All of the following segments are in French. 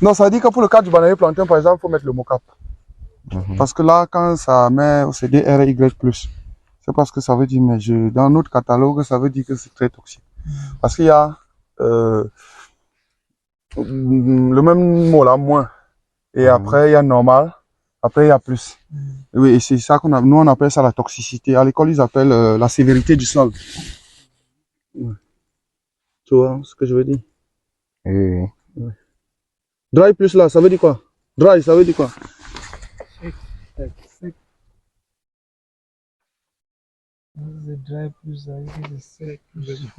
Non, ça dit que pour le cas du bananier plantain, par exemple, il faut mettre le mocap. Parce que là, quand ça met CDRY+, c'est parce que ça veut dire, mais dans notre catalogue, ça veut dire que c'est très toxique. Parce qu'il y a le même mot là, moins. Et après, il y a normal. Après, il y a plus. Oui, et c'est ça nous, on appelle ça la toxicité. À l'école, ils appellent la sévérité du sol. Tu vois ce que je veux dire? Oui. Dry plus là, ça veut dire quoi? Dry, ça veut dire quoi? Sec. Dry plus, ça veut dire sec.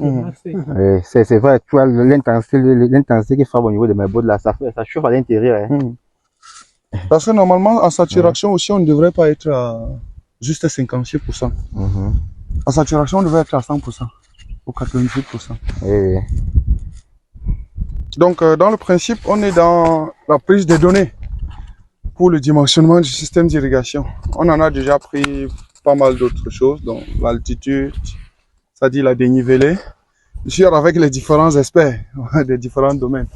Oui, c'est vrai, tu vois, l'intensité qui frappe au niveau de mes bottes là, ça chauffe à l'intérieur. Hein. Parce que normalement, en saturation aussi, on ne devrait pas être à juste 56%. En saturation, on devrait être à 100% ou 98%. Oui. Donc, dans le principe, on est dans la prise des données pour le dimensionnement du système d'irrigation. On en a déjà pris pas mal d'autres choses, donc l'altitude, ça dit la dénivelée, sûr avec les différents experts des différents domaines.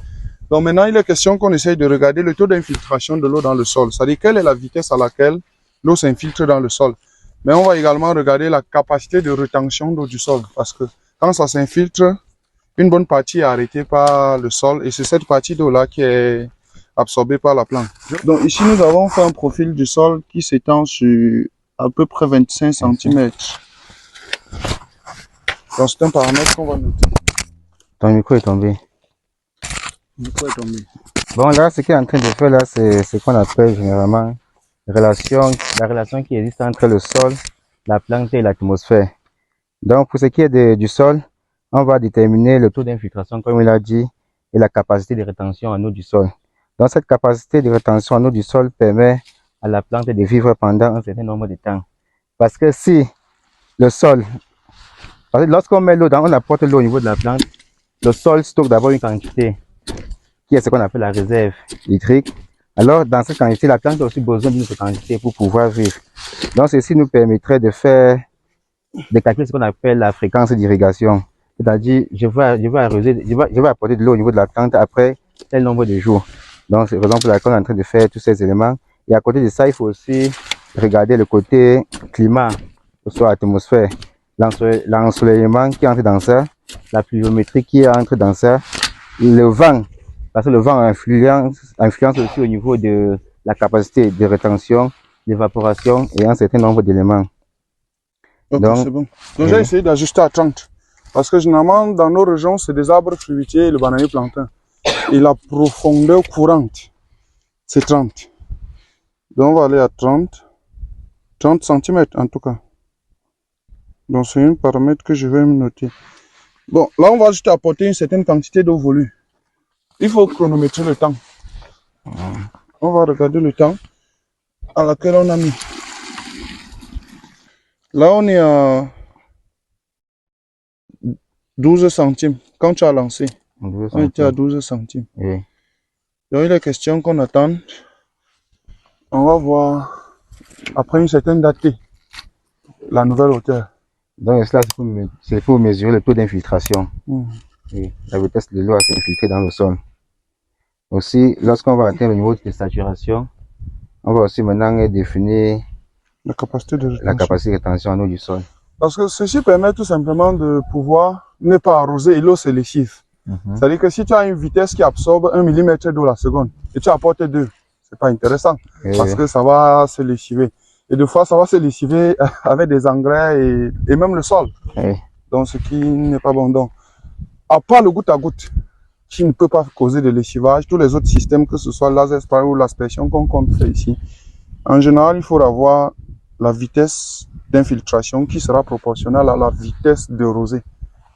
Donc maintenant, il est question qu'on essaye de regarder le taux d'infiltration de l'eau dans le sol, c'est-à-dire quelle est la vitesse à laquelle l'eau s'infiltre dans le sol. Mais on va également regarder la capacité de rétention d'eau du sol, parce que quand ça s'infiltre, une bonne partie est arrêtée par le sol, et c'est cette partie d'eau-là qui est absorbée par la plante. Donc ici, nous avons fait un profil du sol qui s'étend sur à peu près 25 cm. Donc c'est un paramètre qu'on va noter. Ton micro est tombé. Le micro est tombé. Bon, là, ce qu'il est en train de faire là, c'est ce qu'on appelle généralement la relation qui existe entre le sol, la plante et l'atmosphère. Donc, pour ce qui est du sol, on va déterminer le taux d'infiltration, comme il a dit, et la capacité de rétention en eau du sol. Donc, cette capacité de rétention en eau du sol permet à la plante de vivre pendant un certain nombre de temps. Parce que si le sol, lorsqu'on met l'eau, on apporte l'eau au niveau de la plante, le sol stocke d'abord une quantité qui est ce qu'on appelle la réserve hydrique. Alors, dans cette quantité, la plante a aussi besoin d'une autre quantité pour pouvoir vivre. Donc, ceci nous permettrait de calculer ce qu'on appelle la fréquence d'irrigation. C'est-à-dire, je vais apporter de l'eau au niveau de la plante après tel nombre de jours. Donc, c'est par exemple là qu'on est en train de faire tous ces éléments. Et à côté de ça, il faut aussi regarder le côté climat, que ce soit atmosphère, l'ensoleillement qui entre dans ça, la pluviométrie qui entre dans ça, le vent, parce que le vent influence aussi au niveau de la capacité de rétention, d'évaporation et un certain nombre d'éléments. Ok, c'est bon. Donc j'ai essayé d'ajuster à 30. Parce que généralement, dans nos régions, c'est des arbres fruitiers et le bananier plantain. Et la profondeur courante, c'est 30. Donc on va aller à 30 cm en tout cas. Donc c'est un paramètre que je vais me noter. Bon, là on va juste apporter une certaine quantité d'eau volue. Il faut chronométrer le temps. On va regarder le temps à laquelle on a mis. Là on est à 12 centimes. Quand tu as lancé, on était à 12 centimes. Oui. Donc il est question qu'on attende. On va voir après une certaine date la nouvelle hauteur. Donc cela c'est pour mesurer le taux d'infiltration. Oui, la vitesse de l'eau à s'infiltrer dans le sol. Aussi, lorsqu'on va atteindre le niveau de saturation, on va aussi maintenant définir la capacité de rétention en eau du sol. Parce que ceci permet tout simplement de pouvoir ne pas arroser et l'eau c'est lessive. C'est-à-dire que si tu as une vitesse qui absorbe 1 mm d'eau la seconde et tu apportes 2, c'est pas intéressant parce que ça va se lessiver. Et des fois, ça va se lessiver avec des engrais et même le sol. Donc, ce qui n'est pas bon. Donc, à part le goutte à goutte, qui ne peut pas causer de lessivage, tous les autres systèmes, que ce soit laser spray ou l'aspersion qu'on compte faire ici, en général, il faut avoir la vitesse d'infiltration qui sera proportionnelle à la vitesse de rosée.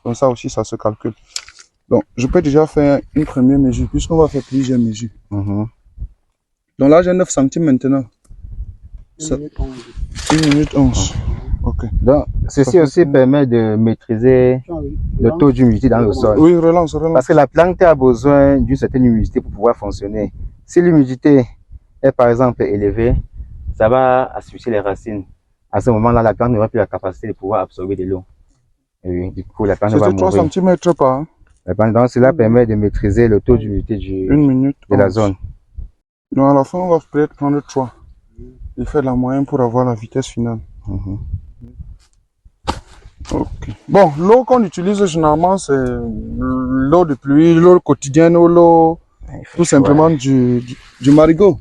Donc ça aussi, ça se calcule. Donc, je peux déjà faire une première mesure, puisqu'on va faire plusieurs mesures. Donc là, j'ai 9 centimes maintenant. 1 minute 11. Ok. Donc, ceci aussi permet de maîtriser le taux d'humidité dans le sol. Oui, relance. Parce que la plante a besoin d'une certaine humidité pour pouvoir fonctionner. Si l'humidité est par exemple élevée, ça va asphyxier les racines. À ce moment-là, la plante n'aura plus la capacité de pouvoir absorber de l'eau. Oui, du coup, la plante va mourir. 3 cm par. Donc, cela permet de maîtriser le taux d'humidité de la zone. Donc à la fin, on va peut-être prendre 3 et faire la moyenne pour avoir la vitesse finale. Ok. Bon, l'eau qu'on utilise généralement, c'est l'eau de pluie, l'eau quotidienne ou l'eau tout simplement du marigot.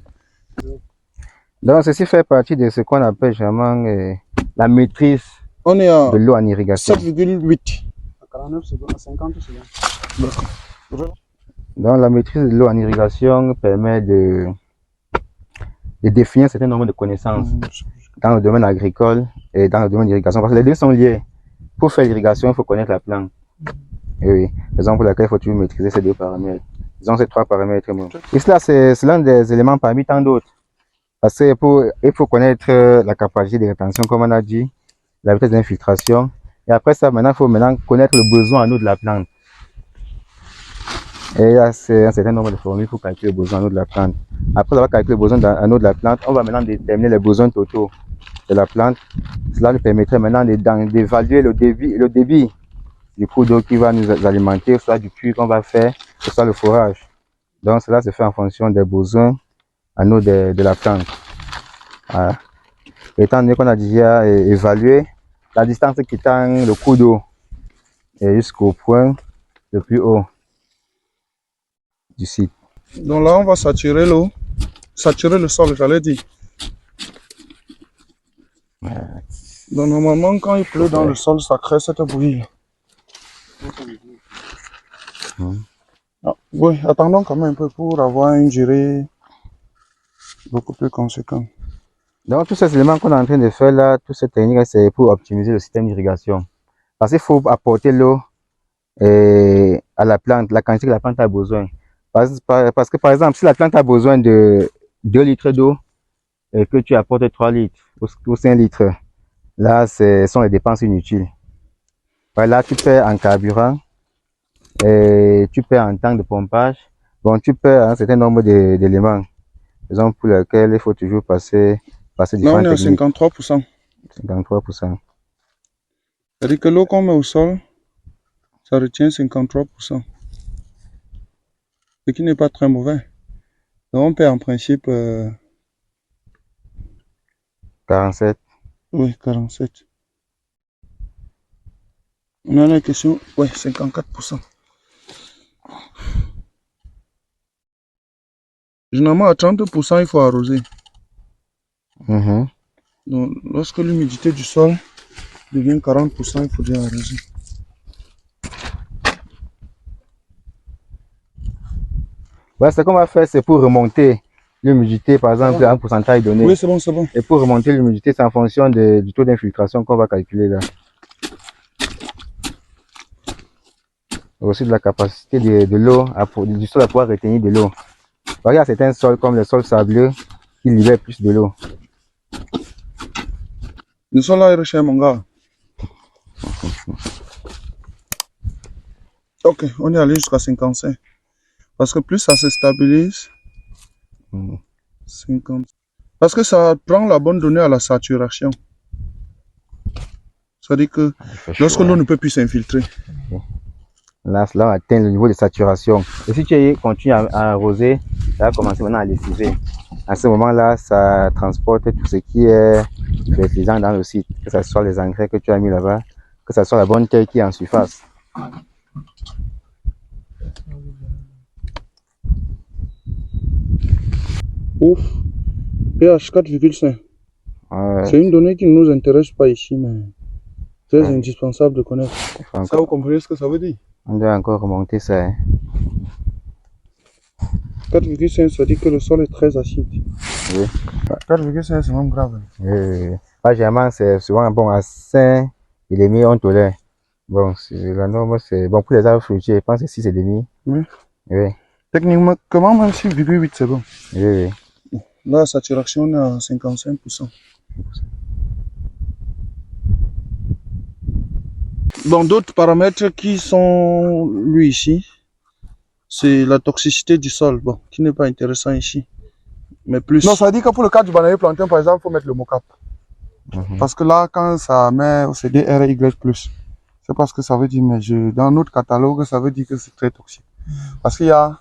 Donc, ceci fait partie de ce qu'on appelle généralement la maîtrise On est à de l'eau en irrigation. 7,8. À 49 secondes, à 50 secondes. D'accord. Donc, la maîtrise de l'eau en irrigation permet de définir un certain nombre de connaissances dans le domaine agricole et dans le domaine d'irrigation. Parce que les deux sont liés. Pour faire l'irrigation, il faut connaître la plante. Et oui, raison pour laquelle il faut toujours maîtriser ces deux paramètres. Disons ces 3 paramètres. Et cela, c'est l'un des éléments parmi tant d'autres. Parce qu'il faut connaître la capacité de rétention, comme on a dit, la vitesse d'infiltration. Et après ça, maintenant, il faut connaître le besoin en eau de la plante. Et il y a un certain nombre de formules pour calculer le besoin en eau de la plante. Après avoir calculé le besoin en eau de la plante, on va maintenant déterminer les besoins totaux de la plante. Cela nous permettrait maintenant d'évaluer le débit du cours d'eau qui va nous alimenter, soit du puits qu'on va faire, soit le forage. Donc cela se fait en fonction des besoins en eau de la plante. Voilà. Étant donné qu'on a déjà évalué la distance qui tend le cours d'eau jusqu'au point le plus haut du site. Donc là, on va saturer l'eau, saturer le sol, j'allais dire. Donc normalement, quand il pleut dans le sol, ça crée cette bouillie. Ah, oui, attendons quand même un peu pour avoir une durée beaucoup plus conséquente. Donc tous ces éléments qu'on est en train de faire là, toutes ces techniques, c'est pour optimiser le système d'irrigation. Parce qu'il faut apporter l'eau à la plante, la quantité que la plante a besoin. Parce que par exemple, si la plante a besoin de 2 litres d'eau et que tu apportes 3 litres ou 5 litres, là, ce sont les dépenses inutiles. Là, tu perds en carburant et tu perds en temps de pompage. Bon, tu perds un certain nombre d'éléments. Raison pour laquelle il faut toujours passer Là, on est à techniques. 53%. 53%. C'est-à-dire que l'eau qu'on met au sol, ça retient 53%. Ce qui n'est pas très mauvais. Donc on perd en principe 47. oui, 47. On a la question, ouais, 54%. Généralement, à 30%, il faut arroser. Donc, lorsque l'humidité du sol devient 40%, il faut déjà arroser. Ouais, ce qu'on va faire, c'est pour remonter l'humidité, par exemple, à un pourcentage donné. Oui, c'est bon, c'est bon. Et pour remonter l'humidité, c'est en fonction du taux d'infiltration qu'on va calculer là. Et aussi de la capacité de l'eau, du sol à pouvoir retenir de l'eau. Il y a certains sols, comme le sol sableux, qui libèrent plus de l'eau. Le sol là est cher, mon gars. Ok, on est allé jusqu'à 55. Parce que plus ça se stabilise, 50. Parce que ça prend la bonne donnée à la saturation. C'est-à-dire que lorsque l'eau ne peut plus s'infiltrer. Là, on atteint le niveau de saturation. Et si tu continues à arroser, ça va commencer maintenant à lessiver. À ce moment-là, ça transporte tout ce qui est fertilisant dans le site, que ce soit les engrais que tu as mis là-bas, que ce soit la bonne terre qui est en surface. Ouf, pH 4,5. Ouais. C'est une donnée qui ne nous intéresse pas ici, mais très indispensable de connaître. Ça, vous comprenez ce que ça veut dire? On doit encore remonter ça. 4,5, ça dit que le sol est très acide. Oui. 4,5, c'est même grave. Oui. Pas généralement, c'est souvent bon à 5 et demi, on tolère. Bon, la norme, c'est bon pour les arbres fruitiers, je pense que 6 et demi. Oui. Oui. Techniquement, comment même 6,8 c'est bon. Oui, oui. Là, la saturation est à 55%. Bon, d'autres paramètres qui sont, lui, ici, c'est la toxicité du sol, bon, qui n'est pas intéressant ici. Mais plus. Non, ça veut dire que pour le cas du bananier plantain, par exemple, il faut mettre le mocap. Parce que là, quand ça met au CDRY+, c'est parce que ça veut dire, mais dans notre catalogue, ça veut dire que c'est très toxique. Parce qu'il y a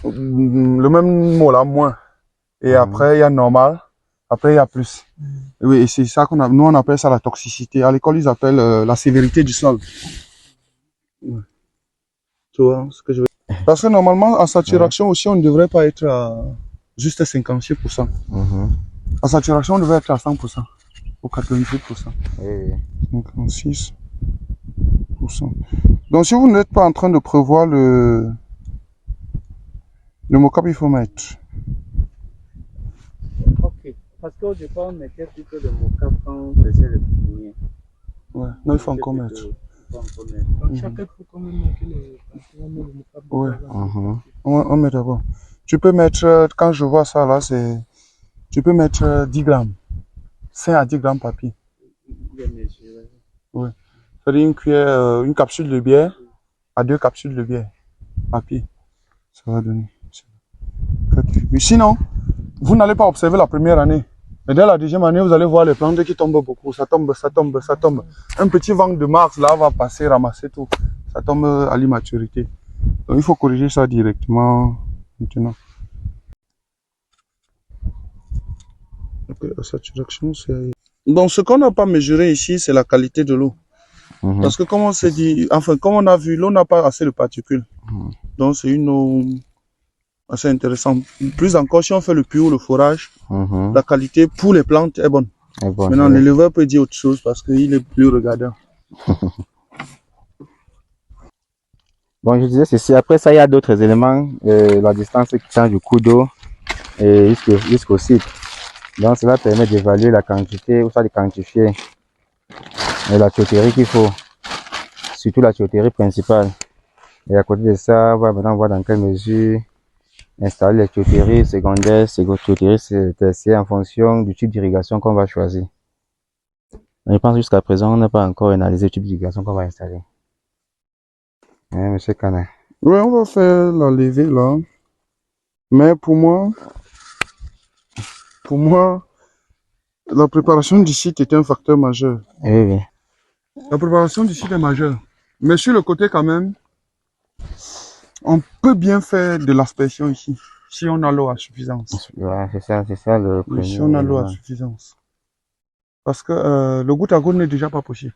Le même mot là, moins. Et après, il y a normal. Après, il y a plus. Oui, et c'est ça qu'on a, nous, on appelle ça la toxicité. À l'école, ils appellent la sévérité du sol. Ouais. Tu vois ce que je veux dire? Parce que normalement, en saturation aussi, on ne devrait pas être à juste 56%. En saturation, on devrait être à 100%. Ou 98%. Oui. 56%. Donc, si vous n'êtes pas en train de prévoir le mocap, il faut mettre. Ok. Parce qu'au départ, on mettait plutôt le mocap quand on faisait le pépinier. Ouais, non, il faut encore mettre. Donc, chaque fois, il faut quand même mettre le mocap. Ouais. On met d'abord. Tu peux mettre, quand je vois ça là, c'est. Tu peux mettre 10 grammes. 5 à 10 grammes papier. Oui. C'est-à-dire une cuillère, une capsule de bière à 2 capsules de bière. Papier. Ça va donner. Mais sinon, vous n'allez pas observer la première année. Mais dès la deuxième année, vous allez voir les plantes qui tombent beaucoup. Ça tombe, ça tombe, ça tombe. Un petit vent de mars là va passer, ramasser tout. Ça tombe à l'immaturité. Donc il faut corriger ça directement maintenant. Okay, la saturation, c'est... Donc ce qu'on n'a pas mesuré ici, c'est la qualité de l'eau. Parce que comme on s'est dit, enfin comme on a vu, l'eau n'a pas assez de particules. Donc c'est une eau assez intéressante. Plus encore, si on fait le puits ou le forage, la qualité pour les plantes est bonne. Maintenant, l'éleveur peut dire autre chose parce qu'il est plus regardant. Bon, je disais ceci. Après ça, il y a d'autres éléments. La distance qui change du cours d'eau jusqu'au site. Donc, cela permet d'évaluer la quantité ou ça de quantifier la tuyauterie qu'il faut. Surtout la tuyauterie principale. Et à côté de ça, on va maintenant voir dans quelle mesure installer les tuyauteries secondaires, tuyauteries tertiaires en fonction du type d'irrigation qu'on va choisir. Je pense jusqu'à présent, on n'a pas encore analysé le type d'irrigation qu'on va installer. Hein, monsieur Canet? Oui, on va faire la levée là. Mais pour moi, la préparation du site est un facteur majeur. Oui, oui. La préparation du site est majeure. Mais sur le côté quand même, on peut bien faire de l'aspersion ici. Si on a l'eau à suffisance. Ouais, c'est ça le premier. Oui, si on a l'eau à suffisance. Parce que le goutte à goutte n'est déjà pas possible.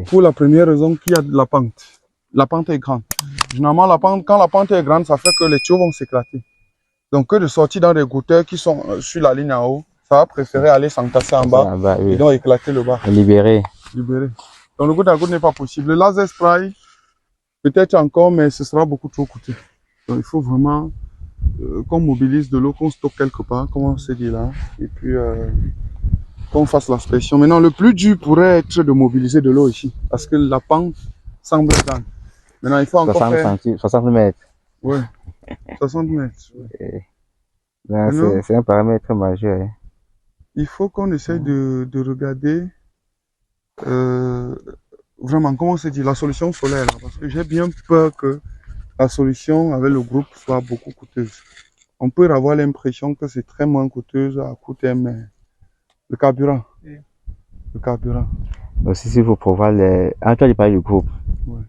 Pour la première raison qu'il y a de la pente. La pente est grande. Généralement, quand la pente est grande, ça fait que les tuyaux vont s'éclater. Donc, que de sortir dans des goutteurs qui sont sur la ligne en haut, ça va préférer aller s'entasser en bas, oui. Et donc éclater le bas. Libérer. Donc, le goutte à goutte n'est pas possible. Le laser spray, peut-être encore, mais ce sera beaucoup trop coûteux. Donc, il faut vraiment qu'on mobilise de l'eau, qu'on stocke quelque part, comme on s'est dit là, et puis qu'on fasse l'aspersion. Maintenant, le plus dur pourrait être de mobiliser de l'eau ici, parce que la pente semble grande. Maintenant, il faut encore 60 mètres. Oui, 60 mètres. C'est un paramètre majeur. Hein. Il faut qu'on essaye de regarder vraiment, comment on s'est dit, la solution solaire, là, parce que j'ai bien peur que la solution avec le groupe soit beaucoup coûteuse. On peut avoir l'impression que c'est très moins coûteuse à coût terme, mais le carburant. Le carburant. Aussi, si vous prévoir les... Ah, toi, tu parles du groupe. Ouais.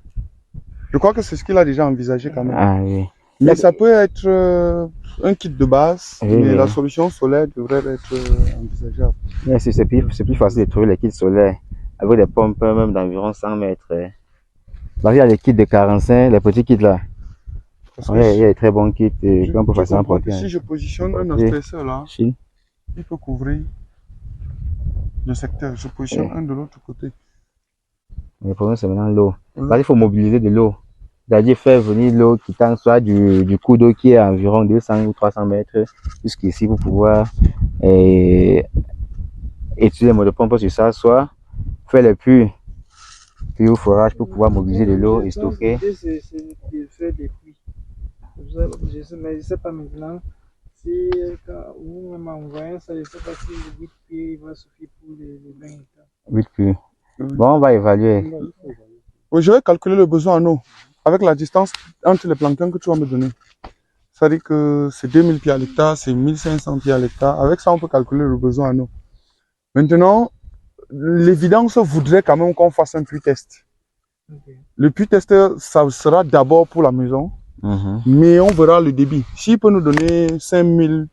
Je crois que c'est ce qu'il a déjà envisagé quand même. Ah oui. Mais ça peut être un kit de base, mais la solution solaire devrait être envisageable. Mais c'est plus facile de trouver les kits solaires avec des pompes même d'environ 100 mètres. Parce qu'il y a les kits de 45, les petits kits là. Il y a des très bons kits qu'on peut facilement porter. Si je positionne un asperseur là, il peut couvrir le secteur. Je positionne un de l'autre côté. Le problème c'est maintenant l'eau. Parce qu'il faut mobiliser de l'eau. C'est-à-dire faire venir l'eau qui tend soit du cours d'eau qui est à environ 200 ou 300 mètres jusqu'ici pour pouvoir étudier le mode de pompe sur ça, soit faire le puits au forage pour pouvoir mobiliser de l'eau et stocker. C'est de faire des puits. Mais je ne sais pas maintenant si vous m'envoyez ça, je ne sais pas si le 8 puits va suffire pour les 20 hectares. 8 puits. Bon, on va évaluer. Oui, je vais calculer le besoin en eau avec la distance entre les planctons que tu vas me donner. Ça dit que c'est 2000 pieds à l'hectare, c'est 1500 pieds à l'hectare. Avec ça, on peut calculer le besoin en eau. Maintenant, l'évidence voudrait quand même qu'on fasse un puits test. Le puits test, ça sera d'abord pour la maison. Mais on verra le débit. S'il peut nous donner 5000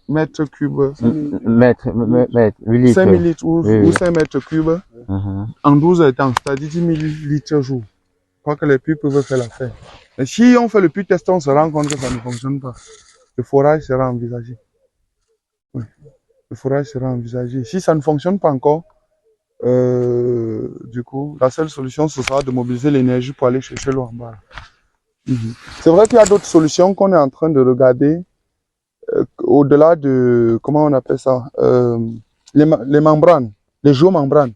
mètres cubes, 5000 litres ou 5 mètres cubes en 12 temps, c'est-à-dire 10 000 litres jour. Je crois que les puits peuvent faire l'affaire. Mais si on fait le puits test, on se rend compte que ça ne fonctionne pas. Le forage sera envisagé. Oui. Le forage sera envisagé. Si ça ne fonctionne pas encore, du coup, la seule solution, ce sera de mobiliser l'énergie pour aller chercher l'eau en bas. C'est vrai qu'il y a d'autres solutions qu'on est en train de regarder au-delà de, comment on appelle ça, les membranes, les géomembranes.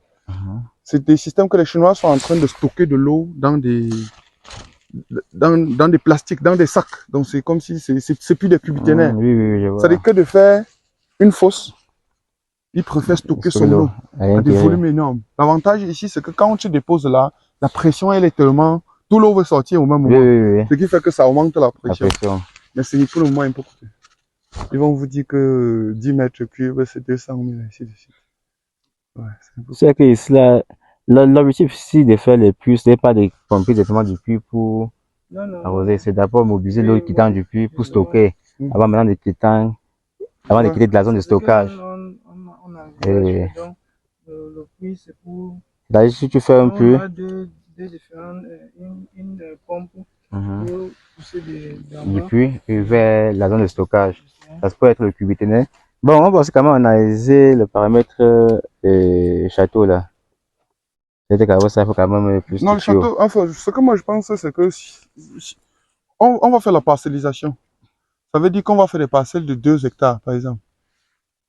C'est des systèmes que les Chinois sont en train de stocker de l'eau dans des plastiques, dans des sacs. Donc c'est comme si c'est plus des cubiténaires. C'est-à-dire que de faire une fosse, ils préfèrent stocker son eau à des volumes énormes. L'avantage ici, c'est que quand tu déposes là, la pression elle est tellement, tout l'eau veut sortir au même moment. Ce qui fait que ça augmente la pression. Mais c'est pour le moment un peu coûteux. Ils vont vous dire que 10 mètres cubes, c'est 200 000, ainsi de suite. Ouais, c'est que ici, l'objectif ici de faire les puits, ce n'est pas de pomper directement du puits pour arroser, c'est d'abord mobiliser l'eau quittant du puits pour stocker, avant maintenant de quitter, avant de quitter de la zone de stockage. Donc, le puits, c'est pour... D'ailleurs, si tu fais un puits, On a deux différentes, une pompe pour pousser du puits vers la zone de stockage. Ça peut être le cubiténaire. Bon, on va aussi quand même analyser le paramètre château là. C'est qu'avant ça, il faut quand même plus. Non, le château, enfin, ce que moi je pense, c'est que on va faire la parcellisation. Ça veut dire qu'on va faire des parcelles de 2 hectares, par exemple.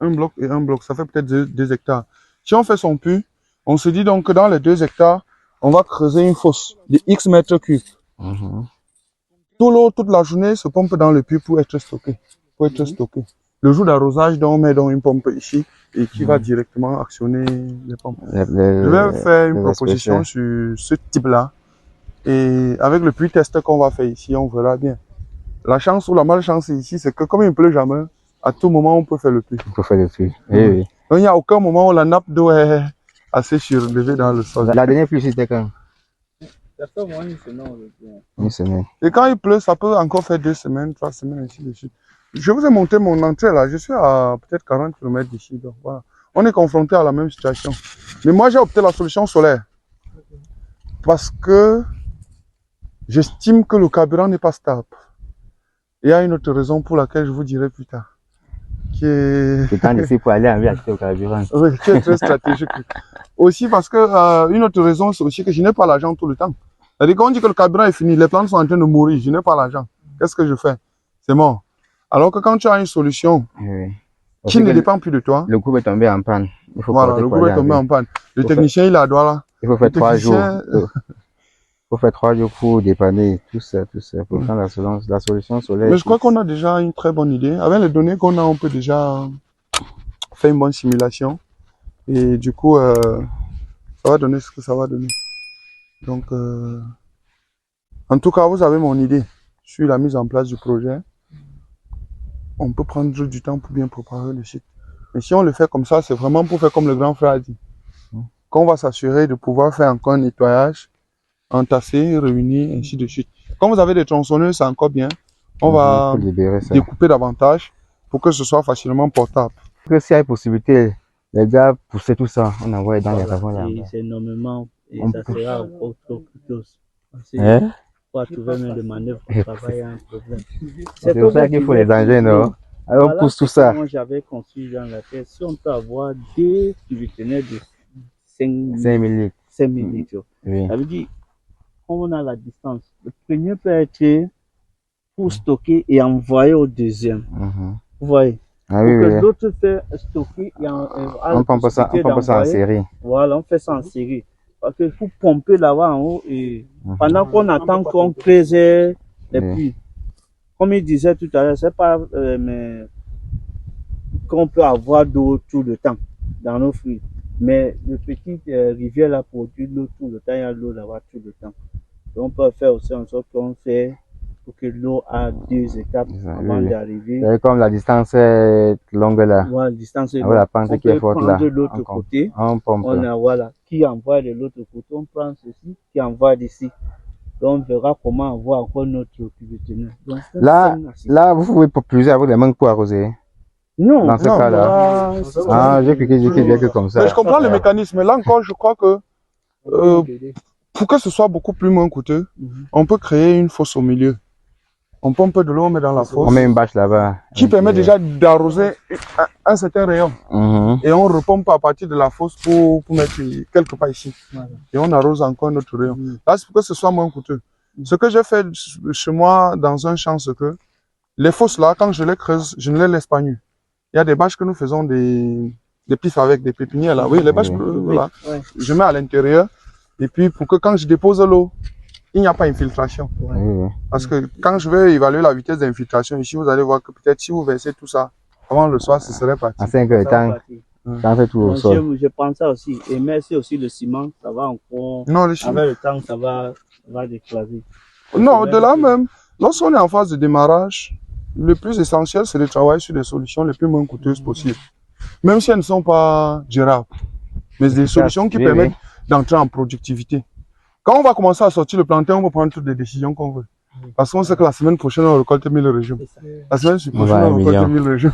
Un bloc et un bloc, ça fait peut-être 2 hectares. Si on fait son puits, on se dit donc que dans les 2 hectares, on va creuser une fosse de X mètres cubes. Tout l'eau, toute la journée, se pompe dans le puits pour être stocké. Le jour d'arrosage, on met donc une pompe ici et qui va directement actionner les pompes. Je vais faire une proposition sur ce type-là. Et avec le puits test qu'on va faire ici, on verra bien. La chance ou la malchance ici, c'est que comme il ne pleut jamais, à tout moment, on peut faire le puits. On peut faire le puits. Donc, il n'y a aucun moment où la nappe d'eau est assez surélevée dans le sol. La dernière pluie, c'était quand? Ça fait au moins une semaine. Une semaine. Et quand il pleut, ça peut encore faire 2 semaines, 3 semaines, ainsi de suite. Je vous ai montré mon entrée là. Je suis à peut-être 40 km d'ici. Donc voilà. On est confronté à la même situation. Mais moi, j'ai opté la solution solaire. Parce que j'estime que le carburant n'est pas stable. Il y a une autre raison pour laquelle je vous dirai plus tard. C'est temps d'ici pour aller en acheter au carburant. Oui, qui est très stratégique. Aussi parce que une autre raison, c'est aussi que je n'ai pas l'argent tout le temps. C'est-à-dire qu'on dit que le carburant est fini, les plantes sont en train de mourir, je n'ai pas l'argent. Qu'est-ce que je fais? C'est mort. Alors que quand tu as une solution qui ne dépend plus de toi, le groupe est tombé en panne. Voilà, le groupe est tombé en panne. Le technicien, il est à Douala. Il faut faire 3 jours. Il faut faire 3 jours pour dépanner tout ça. Pour prendre la solution solaire. Mais je crois qu'on a déjà une très bonne idée. Avec les données qu'on a, on peut déjà faire une bonne simulation. Et du coup, ça va donner ce que ça va donner. Donc, en tout cas, vous avez mon idée sur la mise en place du projet. On peut prendre du temps pour bien préparer le site. Mais si on le fait comme ça, c'est vraiment pour faire comme le grand frère a dit. Qu'on va s'assurer de pouvoir faire encore un nettoyage, entasser, réunir, ainsi de suite. Quand vous avez des tronçonneuses, c'est encore bien. On va découper davantage pour que ce soit facilement portable. S'il y a une possibilité, les gars, pousser tout ça, on envoie dans les ravins là. C'est énormément, et ça sera encore trop coûteux. Pour trouver même de manœuvres pour travailler un problème. C'est pour ça qu'il faut les engins, non? Alors on pousse tout ça. Moi j'avais conçu dans la tête, si on peut avoir 2 cubiténaires de 5 litres. Ça veut dire, on a la distance. Le premier peut être pour stocker et envoyer au deuxième. Vous voyez? Pour que l'autre fait stocker et on pompe ça en série. Voilà, on fait ça en série. Parce qu'il faut pomper là-bas en haut et pendant qu'on attend qu'on creuse les puits. Comme il disait tout à l'heure, c'est pas mais qu'on peut avoir d'eau tout le temps dans nos fruits. Mais le petit rivière là produit l'eau tout le temps, il y a l'eau là-bas tout le temps. Donc on peut faire aussi en sorte qu'on fait pour que l'eau a 2 étapes avant d'arriver. C'est comme la distance est longue là. Voilà, la distance est longue. La pente qui est forte là. De l'autre côté, on pompe. On a voilà, qui envoie de l'autre côté, on prend ceci, qui envoie d'ici. Donc, on verra comment avoir encore notre culture. Donc, Là, vous pouvez populariser avec les mangues pour arroser. non, Dans ce non, cas-là. Ah, j'ai cliqué que comme ça. Mais je comprends le mécanisme. Mais là encore, je crois que pour que ce soit beaucoup plus moins coûteux, on peut créer une fosse au milieu. On pompe de l'eau, on met dans la fosse. On met une bâche là-bas. Qui permet déjà d'arroser un certain rayon. Et on repompe à partir de la fosse pour mettre quelque part ici. Voilà. Et on arrose encore notre rayon. Là, c'est pour que ce soit moins coûteux. Ce que j'ai fait chez moi dans un champ, c'est que les fosses là, quand je les creuse, je ne les laisse pas nues. Il y a des bâches que nous faisons des pifs avec des pépinières là. Oui, les bâches, voilà. Ouais. Je mets à l'intérieur. Et puis pour que quand je dépose l'eau, il n'y a pas d'infiltration. Oui. Parce que quand je vais évaluer la vitesse d'infiltration ici, vous allez voir que peut-être si vous versez tout ça avant le soir, ce serait parti. À 5 heures de temps, ça fait tout au sol. Je pense ça aussi. Et merci aussi le ciment, ça va encore. Non, le chimie. Avec le temps, ça va déclaser. Non, au-delà même, lorsqu'on est en phase de démarrage, le plus essentiel, c'est de travailler sur des solutions les plus moins coûteuses possibles. Même si elles ne sont pas gérables. Mais des solutions qui permettent d'entrer en productivité. Quand on va commencer à sortir le plantain, on va prendre toutes les décisions qu'on veut. Parce qu'on sait que la semaine prochaine, on récolte 1000 régions. La semaine prochaine, on récolte 1000 régions.